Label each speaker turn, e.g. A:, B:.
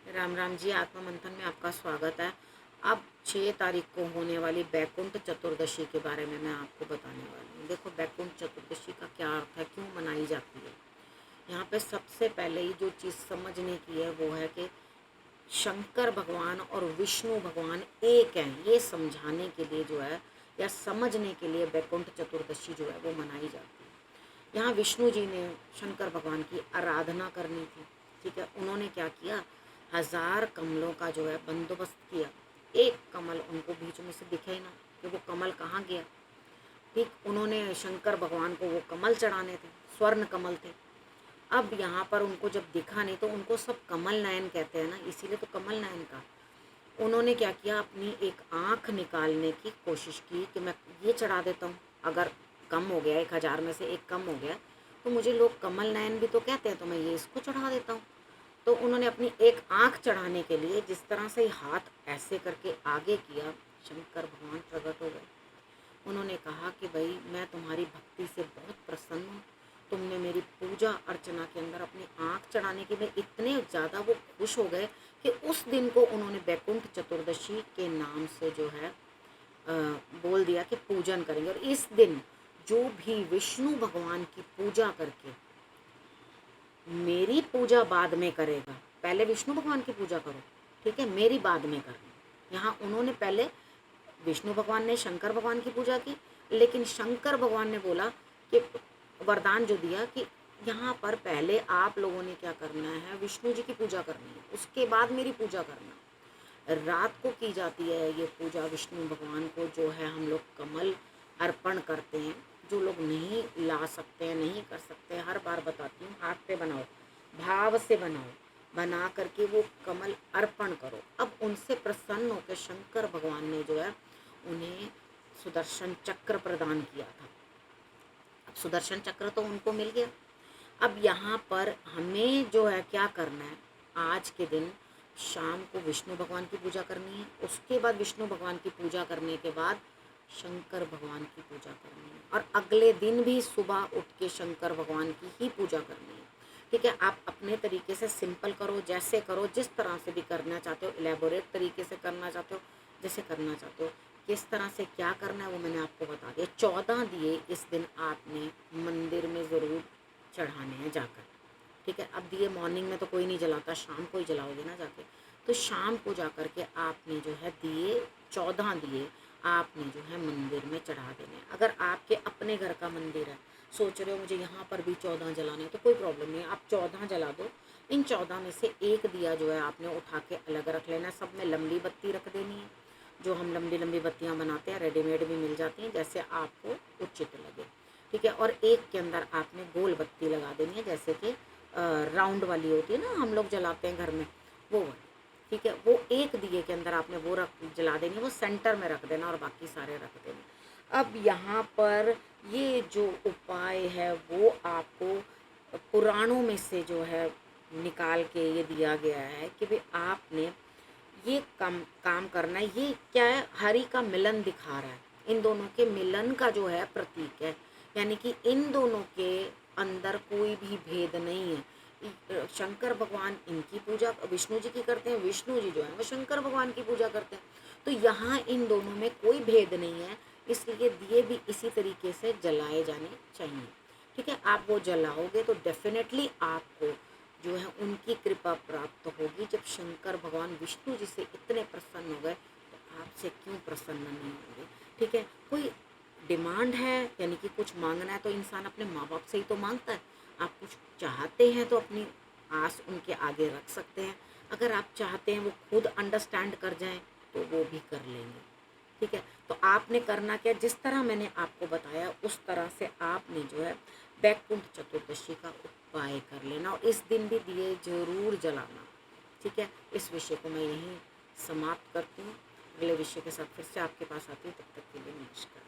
A: राम राम जी। आत्मा मंथन में आपका स्वागत है। अब 6 तारीख को होने वाली बैकुंठ चतुर्दशी के बारे में मैं आपको बताने वाली हूँ। देखो, बैकुंठ चतुर्दशी का क्या अर्थ है, क्यों मनाई जाती है। यहाँ पे सबसे पहले ही जो चीज़ समझने की है वो है कि शंकर भगवान और विष्णु भगवान एक हैं, ये समझाने के लिए जो है या समझने के लिए बैकुंठ चतुर्दशी जो है वो मनाई जाती है। यहाँ विष्णु जी ने शंकर भगवान की आराधना करनी थी। ठीक है, उन्होंने क्या किया, 1000 कमलों का जो है बंदोबस्त किया। एक कमल उनको बीच में से दिखे ही ना कि वो कमल कहाँ गया। ठीक, उन्होंने शंकर भगवान को वो कमल चढ़ाने थे, स्वर्ण कमल थे। अब यहाँ पर उनको जब दिखा नहीं तो उनको सब कमल नयन कहते हैं ना, इसीलिए तो कमल नयन का। उन्होंने क्या किया, अपनी एक आँख निकालने की कोशिश की कि मैं ये चढ़ा देता हूँ। अगर कम हो गया, 1000 में से एक कम हो गया तो मुझे लोग कमल नयन भी तो कहते हैं, तो मैं ये इसको चढ़ा देता हूँ। तो उन्होंने अपनी एक आँख चढ़ाने के लिए जिस तरह से हाथ ऐसे करके आगे किया, शंकर भगवान प्रकट हो गए। उन्होंने कहा कि भाई, मैं तुम्हारी भक्ति से बहुत प्रसन्न हूँ। तुमने मेरी पूजा अर्चना के अंदर अपनी आँख चढ़ाने के लिए इतने ज़्यादा वो खुश हो गए कि उस दिन को उन्होंने बैकुंठ चतुर्दशी के नाम से जो है बोल दिया कि पूजन करेंगे। और इस दिन जो भी विष्णु भगवान की पूजा करके मेरी पूजा बाद में करेगा, पहले विष्णु भगवान की पूजा करो, ठीक है, मेरी बाद में करना। यहाँ उन्होंने पहले, विष्णु भगवान ने शंकर भगवान की पूजा की, लेकिन शंकर भगवान ने बोला कि वरदान जो दिया कि यहाँ पर पहले आप लोगों ने क्या करना है, विष्णु जी की पूजा करनी है, उसके बाद मेरी पूजा करना। रात को की जाती है ये पूजा विष्णु भगवान को, जो है हम लोग कमल अर्पण करते हैं। जो लोग नहीं ला सकते हैं, नहीं कर सकते, हर बार बताती हूँ, हाथ पे बनाओ, भाव से बनाओ, बना करके वो कमल अर्पण करो। अब उनसे प्रसन्न होकर शंकर भगवान ने जो है उन्हें सुदर्शन चक्र प्रदान किया था। अब सुदर्शन चक्र तो उनको मिल गया। अब यहाँ पर हमें जो है क्या करना है, आज के दिन शाम को विष्णु भगवान की पूजा करनी है। उसके बाद विष्णु भगवान की पूजा करने के बाद शंकर भगवान की पूजा करनी है, और अगले दिन भी सुबह उठ के शंकर भगवान की ही पूजा करनी है। ठीक है, आप अपने तरीके से सिंपल करो, जैसे करो, जिस तरह से भी करना चाहते हो, इलेबोरेट तरीके से करना चाहते हो, जैसे करना चाहते हो, किस तरह से क्या करना है वो मैंने आपको बता दिया। 14 दिए इस दिन आपने मंदिर में ज़रूर चढ़ाने हैं जाकर। ठीक है, अब दिए मॉर्निंग में तो कोई नहीं जलाता, शाम को ही जलाओगे ना जाके। तो शाम को जा कर के आपने जो है दिए, 14 दिए आपने जो है मंदिर में चढ़ा देने हैं। अगर आपके अपने घर का मंदिर है, सोच रहे हो मुझे यहाँ पर भी 14 जलाने हैं, तो कोई प्रॉब्लम नहीं है, आप 14 जला दो। इन 14 में से एक दिया जो है आपने उठा के अलग रख लेना है। सब में लंबी बत्ती रख देनी है, जो हम लंबी लंबी बत्तियाँ बनाते हैं, रेडीमेड भी मिल जाती हैं, जैसे आपको उचित लगे। ठीक है, और एक के अंदर आपने गोल बत्ती लगा देनी है, जैसे कि राउंड वाली होती है ना, हम लोग जलाते हैं घर में, वो वाली। ठीक है, वो एक दिए के अंदर आपने वो रख जला देनी है, वो सेंटर में रख देना और बाकी सारे रख देना। अब यहाँ पर ये जो उपाय है वो आपको पुराणों में से जो है निकाल के ये दिया गया है कि भाई आपने ये काम करना है। ये क्या है, हरि का मिलन दिखा रहा है, इन दोनों के मिलन का जो है प्रतीक है। यानी कि इन दोनों के अंदर कोई भी भेद नहीं है। शंकर भगवान इनकी पूजा विष्णु जी की करते हैं, विष्णु जी जो है वो शंकर भगवान की पूजा करते हैं। तो यहाँ इन दोनों में कोई भेद नहीं है, इसलिए दिए भी इसी तरीके से जलाए जाने चाहिए। ठीक है, आप वो जलाओगे तो डेफिनेटली आपको जो है उनकी कृपा प्राप्त होगी। जब शंकर भगवान विष्णु जी से इतने प्रसन्न हो गए तो आपसे क्यों प्रसन्न नहीं होंगे। ठीक है, कोई डिमांड है यानी कि कुछ मांगना है तो इंसान अपने माँ बाप से ही तो मांगता है। आप कुछ चाहते हैं तो अपनी आस उनके आगे रख सकते हैं। अगर आप चाहते हैं वो खुद अंडरस्टैंड कर जाएं तो वो भी कर लेंगे। ठीक है, तो आपने करना क्या, जिस तरह मैंने आपको बताया उस तरह से आपने जो है बैकुंठ चतुर्दशी का उपाय कर लेना, और इस दिन भी दिए जरूर जलाना। ठीक है, इस विषय को मैं यहीं समाप्त करती हूँ। अगले विषय के साथ फिर से आपके पास आती हूँ, तब तक के लिए नमस्कार।